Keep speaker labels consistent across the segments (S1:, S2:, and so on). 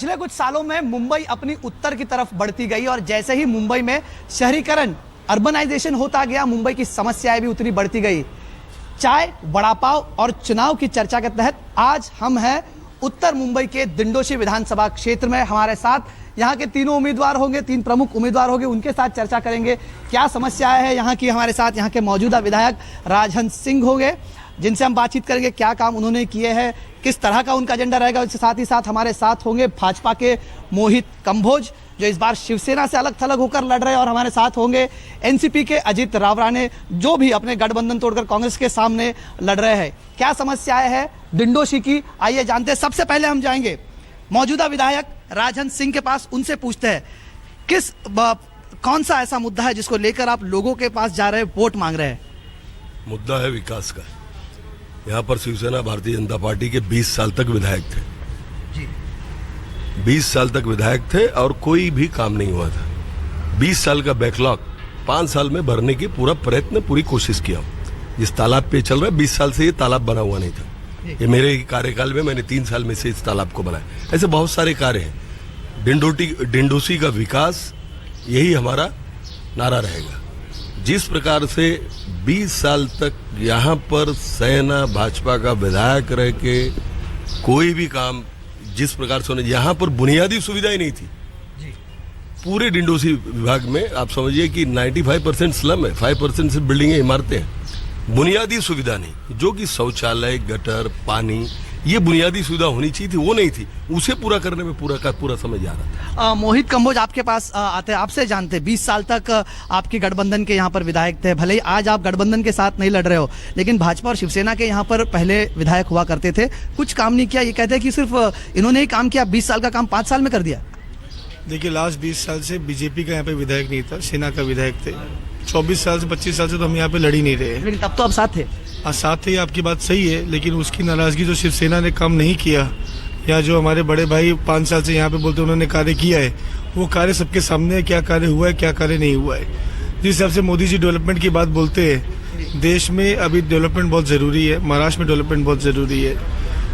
S1: पिछले कुछ सालों में मुंबई अपनी उत्तर की तरफ बढ़ती गई और जैसे ही मुंबई में शहरीकरण अर्बनाइजेशन होता गया, मुंबई की समस्याएं भी उतनी बढ़ती गई। चाय, वड़ा पाव और चुनाव की चर्चा के तहत आज हम हैं उत्तर मुंबई के दिंडोशी विधानसभा क्षेत्र में। हमारे साथ यहाँ के तीनों उम्मीदवार होंगे, तीन प्रमुख उम्मीदवार होंगे, उनके साथ चर्चा करेंगे क्या समस्याएं हैं यहाँ की। हमारे साथ यहाँ के मौजूदा विधायक राजहंस सिंह होंगे, जिनसे हम बातचीत करेंगे क्या काम उन्होंने किए हैं, किस तरह का उनका एजेंडा रहेगा। इसके साथ ही साथ हमारे साथ होंगे भाजपा के मोहित कंबोज, जो इस बार शिवसेना से अलग थलग होकर लड़ रहे हैं, और हमारे साथ होंगे एनसीपी के अजित रावराणे, जो भी अपने गठबंधन तोड़कर कांग्रेस के सामने लड़ रहे हैं। क्या समस्याएं हैं दिंडोशी की, आइए जानते हैं। सबसे पहले हम जाएंगे मौजूदा विधायक राजहंस सिंह के पास, उनसे पूछते हैं कौन सा ऐसा मुद्दा है जिसको लेकर आप लोगों के पास जा रहे हैं, वोट मांग रहे हैं।
S2: मुद्दा है विकास का। यहाँ पर शिवसेना भारतीय जनता पार्टी के 20 साल तक विधायक थे जी। 20 साल तक विधायक थे और कोई भी काम नहीं हुआ था। 20 साल का बैकलॉग 5 साल में भरने की पूरा प्रयत्न, पूरी कोशिश किया। जिस तालाब पे चल रहा है 20 साल से ये तालाब बना हुआ नहीं था। ये मेरे कार्यकाल में मैंने 3 साल में से इस तालाब को बनाया। ऐसे बहुत सारे कार्य हैं। डिंडोशी का विकास, यही हमारा नारा रहेगा। जिस प्रकार से 20 साल तक यहाँ पर सेना भाजपा का विधायक रह के कोई भी काम जिस प्रकार से होने, यहाँ पर बुनियादी सुविधाएं नहीं थी जी। पूरे डिंडोशी विभाग में आप समझिए कि 95% स्लम है, 5% से बिल्डिंगें, इमारतें हैं। बुनियादी सुविधा नहीं, जो कि शौचालय, गटर, पानी, ये बुनियादी सुविधा होनी चाहिए थी, वो नहीं थी। उसे पूरा करने में पूरा समय जा रहा था।
S1: मोहित कंबोज आपके पास आते हैं, आपसे जानते हैं। 20 साल तक आपके गठबंधन के यहाँ पर विधायक थे। भले ही आज आप गठबंधन के साथ नहीं लड़ रहे हो, लेकिन भाजपा और शिवसेना के यहाँ पर पहले विधायक हुआ करते थे, कुछ काम नहीं किया। ये कहते हैं कि सिर्फ इन्होंने ही काम किया, 20 साल का काम 5 साल में कर दिया।
S3: देखिए, लास्ट 20 साल से बीजेपी का यहाँ पे विधायक नहीं था, सेना का विधायक थे। 24 साल से 25 साल से तो हम यहाँ पे लड़ ही नहीं रहे।
S1: लेकिन तब तो आप साथ थे।
S3: साथ थे, आपकी बात सही है, लेकिन उसकी नाराजगी जो शिवसेना ने काम नहीं किया, या जो हमारे बड़े भाई 5 साल से यहाँ पे बोलते उन्होंने कार्य किया है, वो कार्य सबके सामने है। क्या कार्य हुआ है, क्या कार्य नहीं हुआ है। जिस हिसाब से मोदी जी डेवलपमेंट की बात बोलते हैं, देश में अभी डेवलपमेंट बहुत जरूरी है। महाराष्ट्र में डेवलपमेंट बहुत जरूरी है।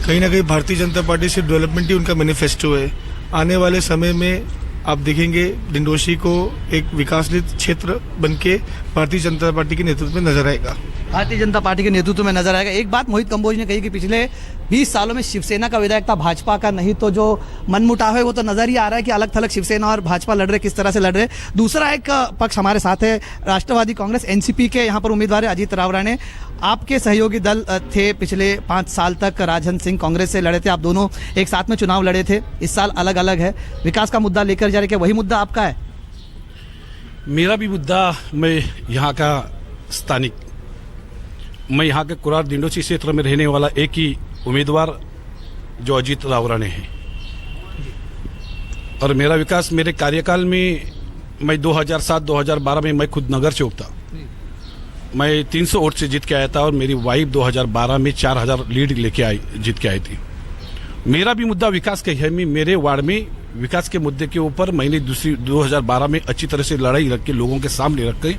S3: कहीं ना कहीं भारतीय जनता पार्टी सिर्फ डेवलपमेंट ही उनका मैनिफेस्टो है। आने वाले समय में आप देखेंगे डिंडोशी को एक विकासलित क्षेत्र बनके भारतीय जनता पार्टी के नेतृत्व में नजर आएगा।
S1: भारतीय जनता पार्टी के नेतृत्व में नजर आएगा। एक बात मोहित कंबोज ने कही कि पिछले 20 सालों में शिवसेना का विधायक था, भाजपा का नहीं। तो जो मनमुटाव है वो तो नजर ही आ रहा है कि अलग थलग शिवसेना और भाजपा लड़ रहे, किस तरह से लड़ रहे। दूसरा एक पक्ष हमारे साथ है राष्ट्रवादी कांग्रेस एनसीपी के यहाँ पर उम्मीदवार है अजित रावराणे। आपके सहयोगी दल थे पिछले 5 साल तक, राजहंस सिंह कांग्रेस से लड़े थे, आप दोनों एक साथ में चुनाव लड़े थे। इस साल अलग अलग है। विकास का मुद्दा लेकर जा रहे, क्या वही मुद्दा आपका है?
S4: मेरा भी मुद्दा, मैं यहाँ का स्थानिक, मैं यहाँ के कुरार दिंडोशी क्षेत्र में रहने वाला एक ही उम्मीदवार जो अजित रावराणे हैं। और मेरा विकास मेरे कार्यकाल में, मैं 2007-2012 में मैं खुद नगर चौक था, मैं 300 वोट से जीत के आया था, और मेरी वाइफ 2012 में 4000 लीड लेके जीत के आई थी। मेरा भी मुद्दा विकास का है। मेरे वार्ड में विकास के मुद्दे के ऊपर मैंने 2012 में अच्छी तरह से लड़ाई रख के लोगों के सामने रख के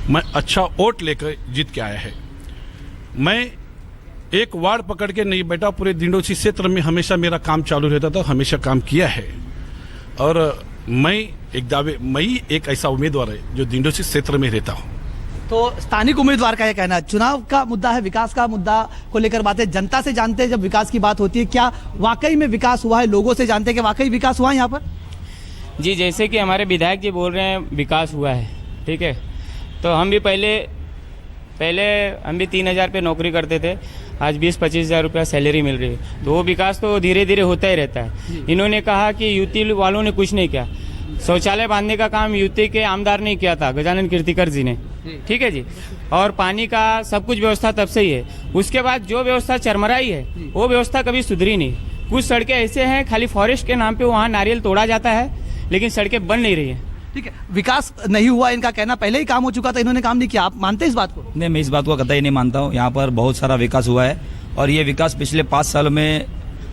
S4: मैं अच्छा वोट लेकर जीत के आया है। मैं एक वार्ड पकड़ के नहीं बैठा, पूरे दिंडोशी क्षेत्र में हमेशा मेरा काम चालू रहता था, हमेशा काम किया है। और मैं एक ऐसा उम्मीदवार है जो दिंडोशी क्षेत्र में रहता हूँ।
S1: तो स्थानिक उम्मीदवार का यह कहना है, चुनाव का मुद्दा है, विकास का मुद्दा को लेकर बातें जनता से जानते हैं। जब विकास की बात होती है, क्या वाकई में विकास हुआ है? लोगों से जानते हैं कि वाकई विकास हुआ है यहाँ पर?
S5: जी, जैसे कि हमारे विधायक जी बोल रहे हैं विकास हुआ है, ठीक है। तो हम भी पहले हम भी 3000 पे नौकरी करते थे, आज 20-25 हज़ार रुपया सैलरी मिल रही है। तो वो विकास तो धीरे धीरे होता ही रहता है। इन्होंने कहा कि यूपी वालों ने कुछ नहीं किया, शौचालय बांधने का काम यूपी के आमदार ने किया था, गजानन कीर्तिकर जी ने, ठीक है जी। और पानी का सब कुछ व्यवस्था तब से ही है। उसके बाद जो व्यवस्था चरमराई है, वो व्यवस्था कभी सुधरी नहीं। कुछ सड़कें ऐसे हैं, खाली फॉरेस्ट के नाम पे वहाँ नारियल तोड़ा जाता है, लेकिन सड़कें बन नहीं रही है।
S1: ठीक है, विकास नहीं हुआ इनका कहना, पहले ही काम हो चुका था, इन्होंने काम नहीं किया। आप मानते हैं इस बात को?
S6: नहीं, मैं इस बात को कतई नहीं मानता हूँ। यहाँ पर बहुत सारा विकास हुआ है, और ये विकास पिछले 5 सालों में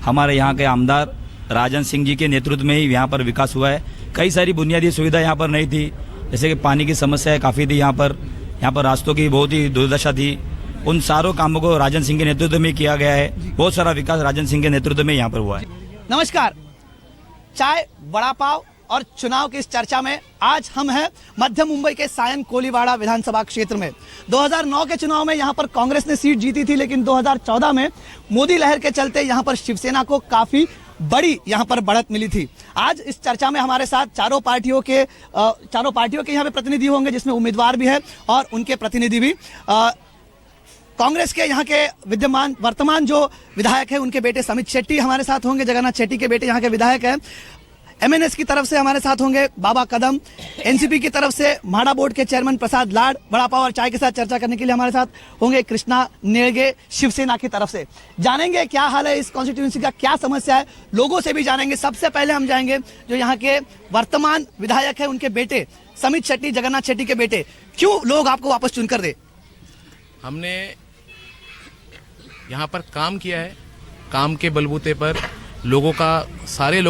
S6: हमारे यहाँ के आमदार राजहंस सिंह जी के नेतृत्व में ही यहाँ पर विकास हुआ है। कई सारी बुनियादी सुविधा यहाँ पर नहीं थी, जैसे कि पानी की समस्या काफ़ी थी यहाँ पर रास्तों की बहुत ही दुर्दशा थी। उन सारों कामों को राजहंस सिंह के नेतृत्व में किया गया है। बहुत सारा विकास राजहंस सिंह के नेतृत्व में यहाँ पर हुआ है।
S1: नमस्कार, चाय, वड़ा पाव और चुनाव की इस चर्चा में आज हम हैं मध्य मुंबई के सायन कोलीवाड़ा विधानसभा क्षेत्र में। 2009 के चुनाव में यहां पर कांग्रेस ने सीट जीती थी, लेकिन 2014 में मोदी लहर के चलते यहां पर शिवसेना को काफी बड़ी यहां पर बढ़त मिली थी। आज इस चर्चा में हमारे साथ चारों पार्टियों के यहां पे प्रतिनिधि होंगे, जिसमें उम्मीदवार भी है और उनके प्रतिनिधि भी। कांग्रेस के यहाँ के वर्तमान जो विधायक है उनके बेटे समित शेट्टी हमारे साथ होंगे, जगन्नाथ शेट्टी के बेटे यहाँ के विधायक हैं। एमएनएस की तरफ से हमारे साथ होंगे बाबा कदम, एनसीपी की तरफ से म्हाडा बोर्ड के चेयरमैन प्रसाद लाड, वड़ा पाव और चाय के साथ चर्चा करने के लिए हमारे साथ होंगे कृष्णा नेड़गे शिवसेना की तरफ से। जानेंगे क्या हाल है इस कॉन्स्टिट्यूंसी का, क्या समस्या है, लोगों से भी जानेंगे। सबसे पहले हम जाएंगे जो यहाँ के वर्तमान विधायक है उनके बेटे समित शेट्टी, जगन्नाथ शेट्टी के बेटे। क्यों लोग आपको वापस चुनकर दे?
S7: हमने यहाँ पर काम किया है, काम के बलबूते पर सारे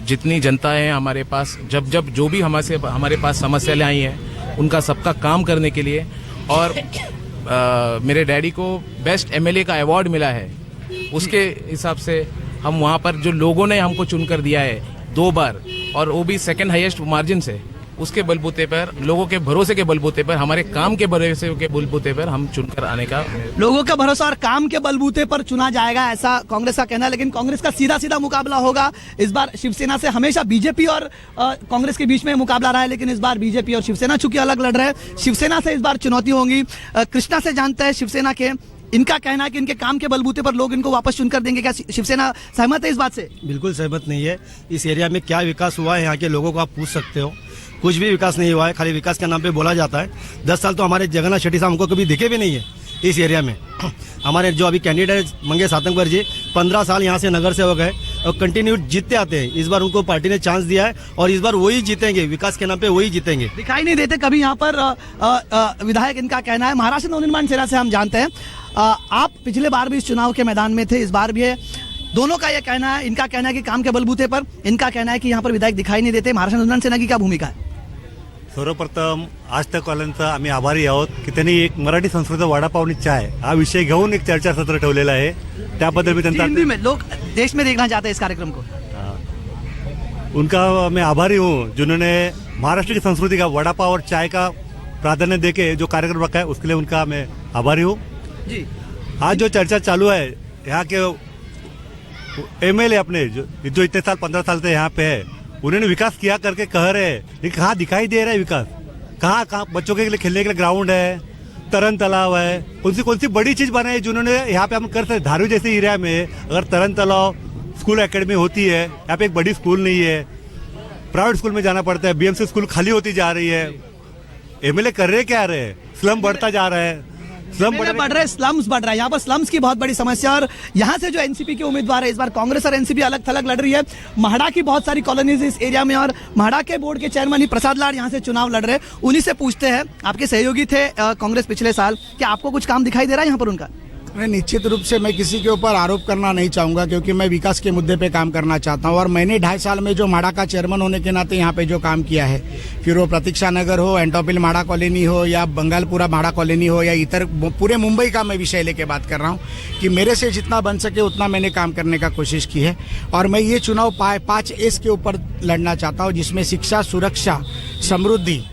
S7: जितनी जनता है हमारे पास, जब जो भी हमारे पास समस्याएं आई हैं उनका सबका काम करने के लिए। और मेरे डैडी को बेस्ट एमएलए का अवार्ड मिला है, उसके हिसाब से हम वहाँ पर जो लोगों ने हमको चुनकर दिया है 2 बार, और वो भी सेकंड हाईएस्ट मार्जिन से, उसके बलबूते पर, लोगों के भरोसे के बलबूते पर, हमारे काम के भरोसे के बलबूते पर हम चुनकर आने का।
S1: लोगों का भरोसा और काम के बलबूते पर चुना जाएगा, ऐसा कांग्रेस का कहना है। लेकिन कांग्रेस का सीधा मुकाबला होगा इस बार शिवसेना से। हमेशा बीजेपी और कांग्रेस के बीच में मुकाबला रहा है, लेकिन इस बार बीजेपी और शिवसेना चूंकि अलग लड़ रहे हैं, शिवसेना से इस बार चुनौती होंगी। कृष्णा से जानते हैं शिवसेना के, इनका कहना है कि इनके काम के बलबूते पर लोग इनको वापस चुनकर देंगे। क्या शिवसेना सहमत है इस बात से?
S8: बिल्कुल सहमत नहीं है। इस एरिया में क्या विकास हुआ है यहाँ के लोगों को आप पूछ सकते हो। कुछ भी विकास नहीं हुआ है, खाली विकास के नाम पे बोला जाता है। 10 साल तो हमारे जगन्नाथ शेट्टी साहब हमको कभी दिखे भी नहीं है इस एरिया में। हमारे जो अभी कैंडिडेट मंगेश आतंकवार जी 15 साल यहाँ से नगर सेवक है और कंटिन्यू जीतते आते हैं। इस बार उनको पार्टी ने चांस दिया है और इस बार वही जीतेंगे, विकास के नाम पे वही जीतेंगे।
S1: दिखाई नहीं देते कभी यहाँ पर विधायक, इनका कहना है। महाराष्ट्र नवनिर्माण सेना से हम जानते हैं, आप पिछले बार भी इस चुनाव के मैदान में थे, इस बार भी है। दोनों का यह कहना है, इनका कहना है कि काम के बलबूते पर, इनका कहना है कि यहाँ पर विधायक दिखाई नहीं देते। महाराष्ट्र नवनिर्माण सेना की क्या भूमिका है?
S9: सर्वप्रथम आज तक वाल्यांचा आम्ही आभारी आहोत की त्यांनी एक मराठी संस्कृत वडापाव आणि चाय हा विषय घेऊन एक चर्चासत्र ठेवलेला आहे। त्याबद्दल मी त्यांचा
S1: हिंदी में लोग देश में देखना चाहते हैं इस कार्यक्रम को।
S9: उनका मैं आभारी हूँ जिन्होंने महाराष्ट्र की संस्कृति का वडापाव और चाय का प्राधान्य देके जो कार्यक्रम रखा है, उसके लिए उनका मैं आभारी हूँ
S1: जी।
S9: आज जो चर्चा चालू है, यहाँ के एमएलए अपने जो इतने साल 15 साल से यहाँ पे है, उन्होंने विकास किया करके कह रहे हैं, लेकिन कहाँ दिखाई दे रहा है विकास? कहाँ बच्चों के लिए खेलने के लिए ग्राउंड है, तरन तालाब है, कौन सी बड़ी चीज बनाई जिन्होंने यहाँ पे हम कर सकते। धारू जैसे एरिया में अगर तरन तालाब स्कूल एकेडमी होती है, यहाँ पे एक बड़ी स्कूल नहीं है, प्राइवेट स्कूल में जाना पड़ता है, बीएमसी स्कूल खाली होती जा रही है। एमएलए कर रहे क्या रहे? स्लम बढ़ता जा रहा है,
S1: बढ़ रहे, स्लम्स बढ़ रहा है। यहाँ पर स्लम्स की बहुत बड़ी समस्या। और यहाँ से जो एनसीपी के उम्मीदवार है, इस बार कांग्रेस और एनसीपी अलग थलग लड़ रही है। म्हाडा की बहुत सारी कॉलोनीज इस एरिया में, और म्हाडा के बोर्ड के चेयरमैन ही प्रसाद लाड यहाँ से चुनाव लड़ रहे हैं। उन्हीं से पूछते हैं, आपके सहयोगी थे कांग्रेस पिछले साल, क्या आपको कुछ काम दिखाई दे रहा है यहाँ पर उनका?
S10: निश्चित रूप से मैं किसी के ऊपर आरोप करना नहीं चाहूँगा, क्योंकि मैं विकास के मुद्दे पे काम करना चाहता हूँ। और मैंने 2.5 साल में जो म्हाडा का चेयरमैन होने के नाते यहाँ पे जो काम किया है, फिर वो प्रतीक्षा नगर हो, एंटोपिल म्हाडा कॉलोनी हो, या बंगालपुरा म्हाडा कॉलोनी हो, या इतर पूरे मुंबई का मैं विषय लेके बात कर रहा हूँ कि मेरे से जितना बन सके उतना मैंने काम करने का कोशिश की है। और मैं ये चुनाव 5 एस के ऊपर लड़ना चाहता हूँ, जिसमें शिक्षा, सुरक्षा, समृद्धि,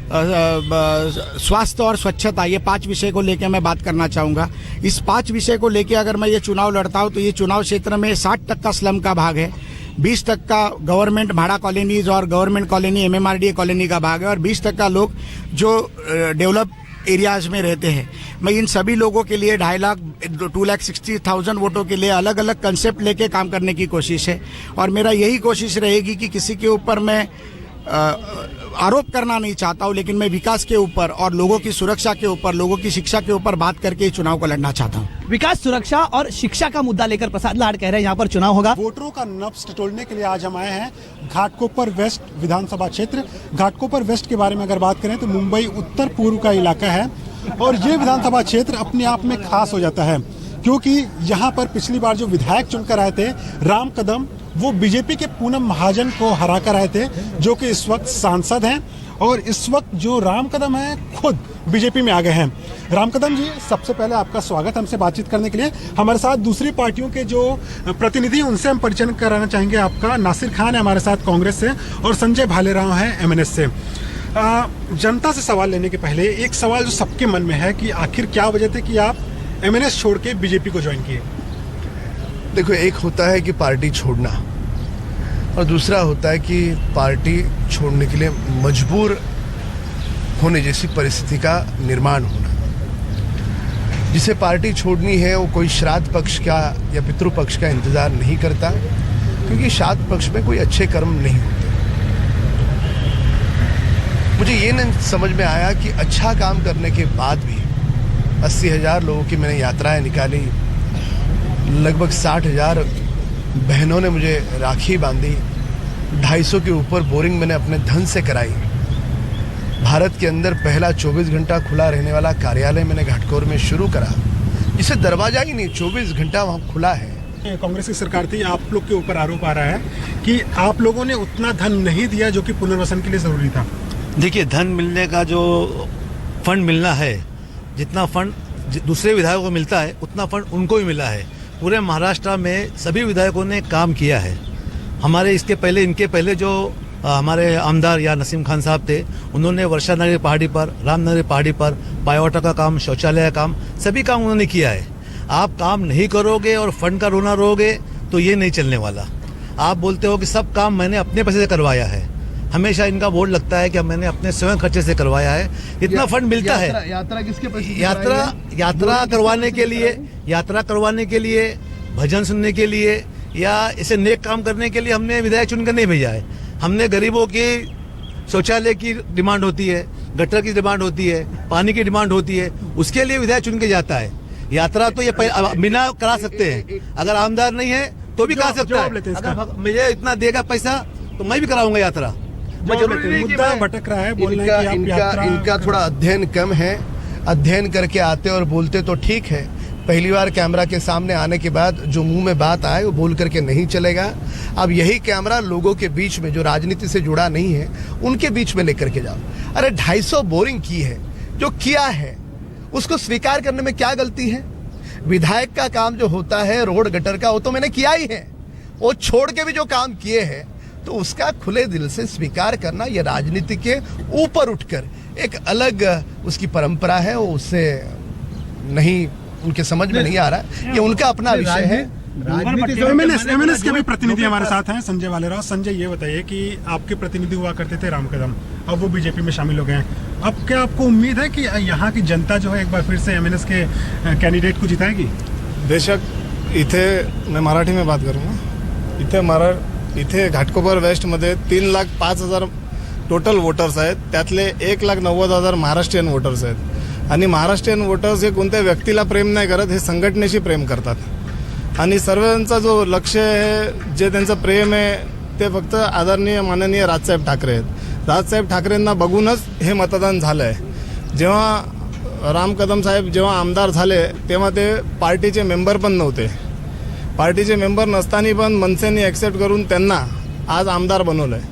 S10: स्वास्थ्य और स्वच्छता, ये 5 विषय को लेकर मैं बात करना चाहूँगा। इस 5 विषय को लेकर अगर मैं ये चुनाव लड़ता हूँ तो ये चुनाव क्षेत्र में 60% स्लम का भाग है, 20% गवर्नमेंट म्हाडा कॉलोनीज और गवर्नमेंट कॉलोनी एमएमआरडीए कॉलोनी का भाग है, और 20% लोग जो डेवलप एरियाज में रहते हैं। मैं इन सभी लोगों के लिए 2,60,000 वोटों के लिए अलग अलग कंसेप्ट लेके काम करने की कोशिश है। और मेरा यही कोशिश रहेगी कि किसी के ऊपर मैं आरोप करना नहीं चाहता हूं, लेकिन मैं विकास के ऊपर और लोगों की सुरक्षा के ऊपर, लोगों की शिक्षा के ऊपर बात करके चुनाव को लड़ना चाहता हूं।
S1: विकास, सुरक्षा और शिक्षा का मुद्दा लेकर प्रसाद लाड कह रहे हैं यहाँ पर चुनाव होगा।
S11: वोटरों का नब्ज टटोलने के लिए आज हम आए हैं घाटकोपर वेस्ट विधानसभा क्षेत्र। घाटकोपर वेस्ट के बारे में अगर बात करें तो मुंबई उत्तर पूर्व का इलाका है, और ये विधानसभा क्षेत्र अपने आप में खास हो जाता है, क्योंकि यहाँ पर पिछली बार जो विधायक चुनकर आए थे राम कदम, वो बीजेपी के पूनम महाजन को हरा कर आए थे, जो कि इस वक्त सांसद हैं। और इस वक्त जो राम कदम है खुद बीजेपी में आ गए हैं। राम कदम जी, सबसे पहले आपका स्वागत हमसे बातचीत करने के लिए। हमारे साथ दूसरी पार्टियों के जो प्रतिनिधि हैं उनसे हम परिचय कराना चाहेंगे आपका। नासिर खान है हमारे साथ कांग्रेस से और संजय भालेराव हैं एमएनएस से। जनता से सवाल लेने के पहले एक सवाल जो सबके मन में है कि आखिर क्या वजह थी कि आप एमएनएस छोड़ के बीजेपी को ज्वाइन किए?
S12: देखो, एक होता है कि पार्टी छोड़ना और दूसरा होता है कि पार्टी छोड़ने के लिए मजबूर होने जैसी परिस्थिति का निर्माण होना। जिसे पार्टी छोड़नी है वो कोई श्राद्ध पक्ष का या पितृपक्ष का इंतजार नहीं करता, क्योंकि श्राद्ध पक्ष में कोई अच्छे कर्म नहीं होते। मुझे ये नहीं समझ में आया कि अच्छा काम करने के बाद भी 80,000 लोगों की मैंने यात्राएं निकाली, लगभग 60,000 बहनों ने मुझे राखी बांधी, 250 के ऊपर बोरिंग मैंने अपने धन से कराई। भारत के अंदर पहला 24 घंटा खुला रहने वाला कार्यालय मैंने घाटकोर में शुरू करा, जिसे दरवाजा ही नहीं 24 घंटा वहाँ खुला है।
S11: कांग्रेस की सरकार थी, आप लोग के ऊपर आरोप आ रहा है कि आप लोगों ने उतना धन नहीं दिया जो कि पुनर्वसन के लिए जरूरी था।
S9: देखिए, धन मिलने का जो फंड मिलना है, जितना फंड दूसरे विधायकों को मिलता है उतना फंड उनको भी मिला है। पूरे महाराष्ट्र में सभी विधायकों ने काम किया है। हमारे इनके पहले जो हमारे आमदार या नसीम खान साहब थे, उन्होंने वर्षा नगर पहाड़ी पर, रामनगर पहाड़ी पर बायोवाटर का काम, शौचालय का काम, सभी काम उन्होंने किया है। आप काम नहीं करोगे और फंड का रोना रोगे तो ये नहीं चलने वाला। आप बोलते हो कि सब काम मैंने अपने पैसे से करवाया है, हमेशा इनका बोर्ड लगता है कि मैंने अपने स्वयं खर्चे से करवाया है। इतना फंड मिलता है।
S12: यात्रा किसके पैसे?
S9: यात्रा करवाने के लिए, भजन सुनने के लिए या इसे नेक काम करने के लिए हमने विधायक चुनकर नहीं भेजा है। हमने गरीबों की शौचालय की डिमांड होती है, गटर की डिमांड होती है, पानी की डिमांड होती है, उसके लिए विधायक चुन के जाता है। यात्रा तो ये बिना करा सकते हैं, अगर आमदार नहीं है तो भी करा सकता है। अगर मुझे इतना देगा पैसा तो मैं भी कराऊंगा यात्रा।
S11: मुद्दा भटक रहा है,
S12: इनका थोड़ा अध्ययन कम है। अध्ययन करके आते और बोलते तो ठीक है, पहली बार कैमरा के सामने आने के बाद जो मुंह में बात आए वो बोल करके नहीं चलेगा। अब यही कैमरा लोगों के बीच में, जो राजनीति से जुड़ा नहीं है, उनके बीच में लेकर के जाओ। अरे 250 बोरिंग की है, जो किया है उसको स्वीकार करने में क्या गलती है? विधायक का काम जो होता है रोड गटर का, वो तो मैंने किया ही है। वो छोड़ के भी जो काम किए हैं तो उसका खुले दिल से स्वीकार करना, ये राजनीति के ऊपर उठकर एक अलग उसकी परंपरा है, वो उससे नहीं, उनके समझ में नहीं आ रहा। ये उनका अपना विषय है।
S11: एमएनएस के भी प्रतिनिधि हमारे साथ हैं, संजय भालेराव। संजय, ये बताइए कि आपके प्रतिनिधि हुआ करते थे राम कदम, अब वो बीजेपी में शामिल हो गए हैं। अब क्या आपको उम्मीद है कि यहाँ की जनता जो है एक बार फिर से एमएनएस के कैंडिडेट को जिताएगी?
S3: बेशक। इथे मैं मराठी में बात करूँगा। इथे घाटकोपर वेस्टमध्ये 3,05,000 टोटल वोटर्स आहेत, त्यातले 1,90,000 महाराष्ट्रीयन वोटर्स आहेत। आणि महाराष्ट्रीयन वोटर्स हे कोणत्या व्यक्तीला प्रेम नाही करत, हे संघटनेशी प्रेम करतात। आणि सर्वांचा जो लक्ष आहे, जे त्यांचं प्रेम आहे ते फक्त आदरणीय माननीय राजसाहेब ठाकरे आहेत। राजसाहेब ठाकरेंना बघूनच हे मतदान झालं आहे। जेव्हा राम कदम साहेब जेव्हा आमदार झाले तेव्हा ते पार्टीचे मेंबर पण नव्हते। पार्टीचे मेंबर नसताना पण मनसेने ॲक्सेप्ट करून त्यांना आज आमदार बनवलं आहे।